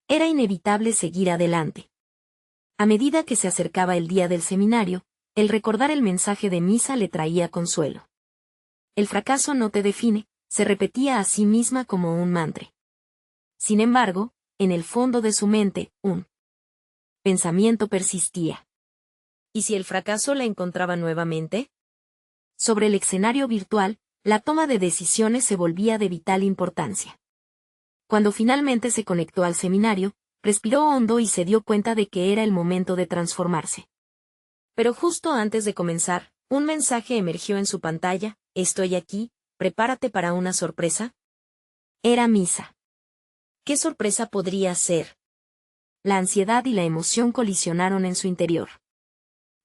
Speaker 1: Era inevitable seguir adelante. A medida que se acercaba el día del seminario, el recordar el mensaje de Misa le traía consuelo. El fracaso no te define, se repetía a sí misma como un mantra. Sin embargo, en el fondo de su mente, un pensamiento persistía. ¿Y si el fracaso la encontraba nuevamente? Sobre el escenario virtual, la toma de decisiones se volvía de vital importancia. Cuando finalmente se conectó al seminario, respiró hondo y se dio cuenta de que era el momento de transformarse. Pero justo antes de comenzar, un mensaje emergió en su pantalla: «Estoy aquí, prepárate para una sorpresa». Era Misa. ¿Qué sorpresa podría ser? La ansiedad y la emoción colisionaron en su interior.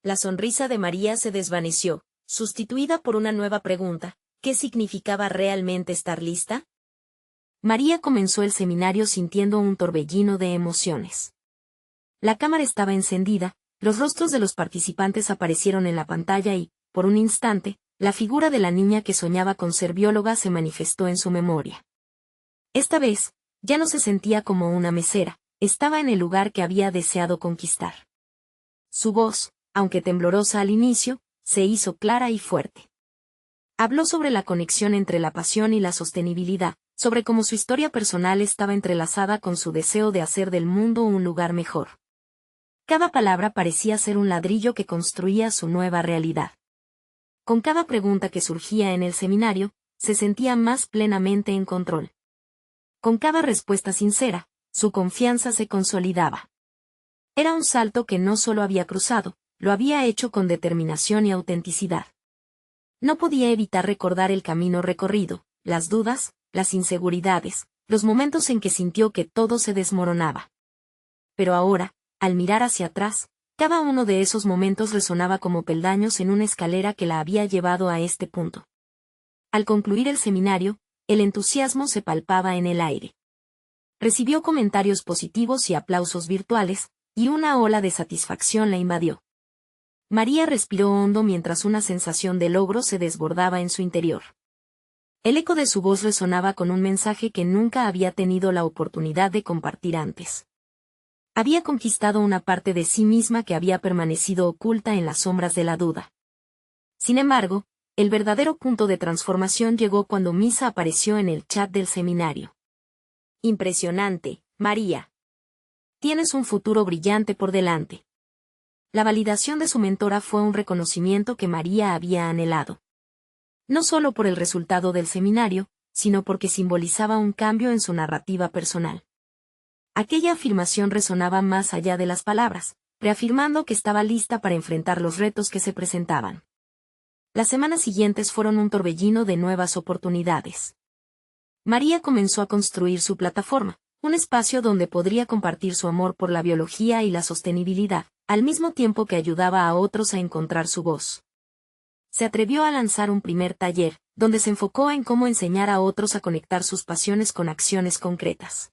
Speaker 1: La sonrisa de María se desvaneció, sustituida por una nueva pregunta: ¿qué significaba realmente estar lista? María comenzó el seminario sintiendo un torbellino de emociones. La cámara estaba encendida, los rostros de los participantes aparecieron en la pantalla y, por un instante, la figura de la niña que soñaba con ser bióloga se manifestó en su memoria. Esta vez, ya no se sentía como una mesera, estaba en el lugar que había deseado conquistar. Su voz, aunque temblorosa al inicio, se hizo clara y fuerte. Habló sobre la conexión entre la pasión y la sostenibilidad, sobre cómo su historia personal estaba entrelazada con su deseo de hacer del mundo un lugar mejor. Cada palabra parecía ser un ladrillo que construía su nueva realidad. Con cada pregunta que surgía en el seminario, se sentía más plenamente en control. Con cada respuesta sincera, su confianza se consolidaba. Era un salto que no solo había cruzado, lo había hecho con determinación y autenticidad. No podía evitar recordar el camino recorrido, las dudas, las inseguridades, los momentos en que sintió que todo se desmoronaba. Pero ahora, al mirar hacia atrás, cada uno de esos momentos resonaba como peldaños en una escalera que la había llevado a este punto. Al concluir el seminario, el entusiasmo se palpaba en el aire. Recibió comentarios positivos y aplausos virtuales, y una ola de satisfacción la invadió. María respiró hondo mientras una sensación de logro se desbordaba en su interior. El eco de su voz resonaba con un mensaje que nunca había tenido la oportunidad de compartir antes. Había conquistado una parte de sí misma que había permanecido oculta en las sombras de la duda. Sin embargo, el verdadero punto de transformación llegó cuando Misa apareció en el chat del seminario. Impresionante, María. Tienes un futuro brillante por delante. La validación de su mentora fue un reconocimiento que María había anhelado. No solo por el resultado del seminario, sino porque simbolizaba un cambio en su narrativa personal. Aquella afirmación resonaba más allá de las palabras, reafirmando que estaba lista para enfrentar los retos que se presentaban. Las semanas siguientes fueron un torbellino de nuevas oportunidades. María comenzó a construir su plataforma, un espacio donde podría compartir su amor por la biología y la sostenibilidad, al mismo tiempo que ayudaba a otros a encontrar su voz. Se atrevió a lanzar un primer taller, donde se enfocó en cómo enseñar a otros a conectar sus pasiones con acciones concretas.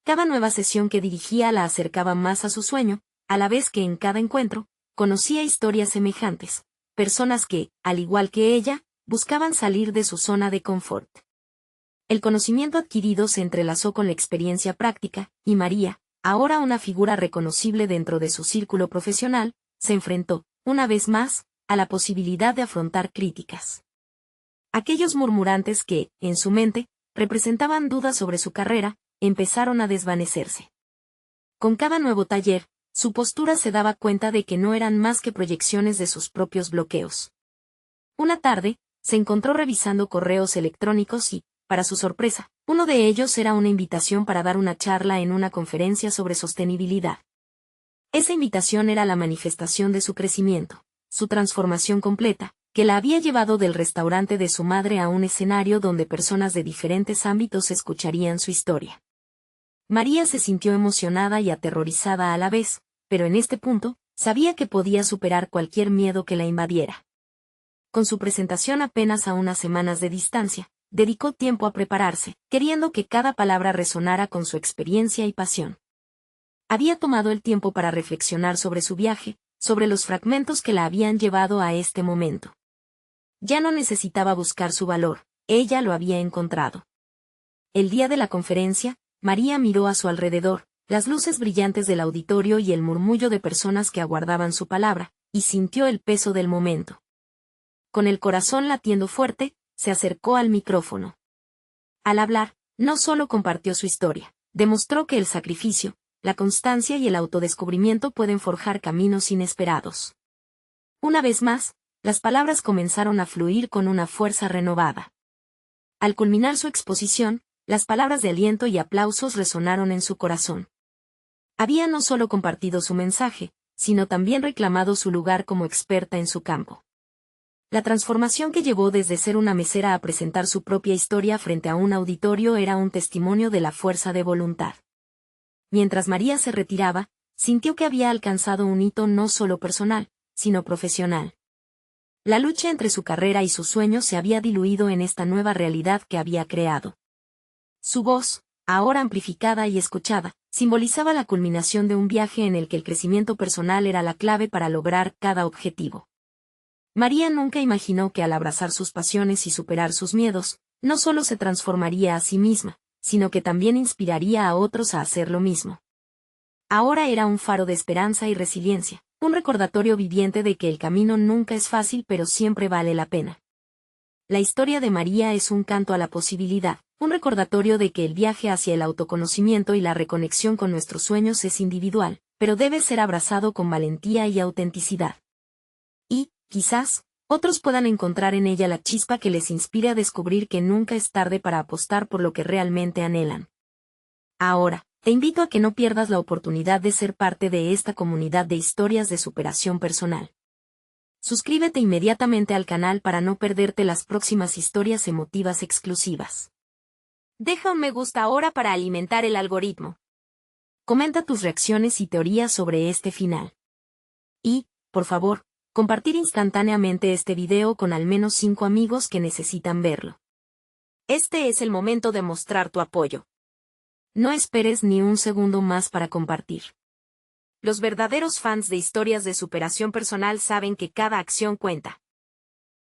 Speaker 1: Cada nueva sesión que dirigía la acercaba más a su sueño, a la vez que en cada encuentro, conocía historias semejantes, personas que, al igual que ella, buscaban salir de su zona de confort. El conocimiento adquirido se entrelazó con la experiencia práctica, y María, ahora una figura reconocible dentro de su círculo profesional, se enfrentó, una vez más, a la posibilidad de afrontar críticas. Aquellos murmurantes que, en su mente, representaban dudas sobre su carrera, empezaron a desvanecerse. Con cada nuevo taller, su postura se daba cuenta de que no eran más que proyecciones de sus propios bloqueos. Una tarde, se encontró revisando correos electrónicos y, para su sorpresa, uno de ellos era una invitación para dar una charla en una conferencia sobre sostenibilidad. Esa invitación era la manifestación de su crecimiento, su transformación completa, que la había llevado del restaurante de su madre a un escenario donde personas de diferentes ámbitos escucharían su historia. María se sintió emocionada y aterrorizada a la vez, pero en este punto, sabía que podía superar cualquier miedo que la invadiera. Con su presentación apenas a unas semanas de distancia, dedicó tiempo a prepararse, queriendo que cada palabra resonara con su experiencia y pasión. Había tomado el tiempo para reflexionar sobre su viaje, sobre los fragmentos que la habían llevado a este momento. Ya no necesitaba buscar su valor, ella lo había encontrado. El día de la conferencia, María miró a su alrededor, las luces brillantes del auditorio y el murmullo de personas que aguardaban su palabra, y sintió el peso del momento. Con el corazón latiendo fuerte, se acercó al micrófono. Al hablar, no solo compartió su historia, demostró que el sacrificio, la constancia y el autodescubrimiento pueden forjar caminos inesperados. Una vez más, las palabras comenzaron a fluir con una fuerza renovada. Al culminar su exposición, las palabras de aliento y aplausos resonaron en su corazón. Había no solo compartido su mensaje, sino también reclamado su lugar como experta en su campo. La transformación que llevó desde ser una mesera a presentar su propia historia frente a un auditorio era un testimonio de la fuerza de voluntad. Mientras María se retiraba, sintió que había alcanzado un hito no solo personal, sino profesional. La lucha entre su carrera y sus sueños se había diluido en esta nueva realidad que había creado. Su voz, ahora amplificada y escuchada, simbolizaba la culminación de un viaje en el que el crecimiento personal era la clave para lograr cada objetivo. María nunca imaginó que al abrazar sus pasiones y superar sus miedos, no solo se transformaría a sí misma, sino que también inspiraría a otros a hacer lo mismo. Ahora era un faro de esperanza y resiliencia, un recordatorio viviente de que el camino nunca es fácil pero siempre vale la pena. La historia de María es un canto a la posibilidad, un recordatorio de que el viaje hacia el autoconocimiento y la reconexión con nuestros sueños es individual, pero debe ser abrazado con valentía y autenticidad. Y, quizás, otros puedan encontrar en ella la chispa que les inspire a descubrir que nunca es tarde para apostar por lo que realmente anhelan. Ahora, te invito a que no pierdas la oportunidad de ser parte de esta comunidad de historias de superación personal. Suscríbete inmediatamente al canal para no perderte las próximas historias emotivas exclusivas. Deja un me gusta ahora para alimentar el algoritmo. Comenta tus reacciones y teorías sobre este final. Y, por favor, compartir instantáneamente este video con al menos 5 amigos que necesitan verlo. Este es el momento de mostrar tu apoyo. No esperes ni un segundo más para compartir. Los verdaderos fans de historias de superación personal saben que cada acción cuenta.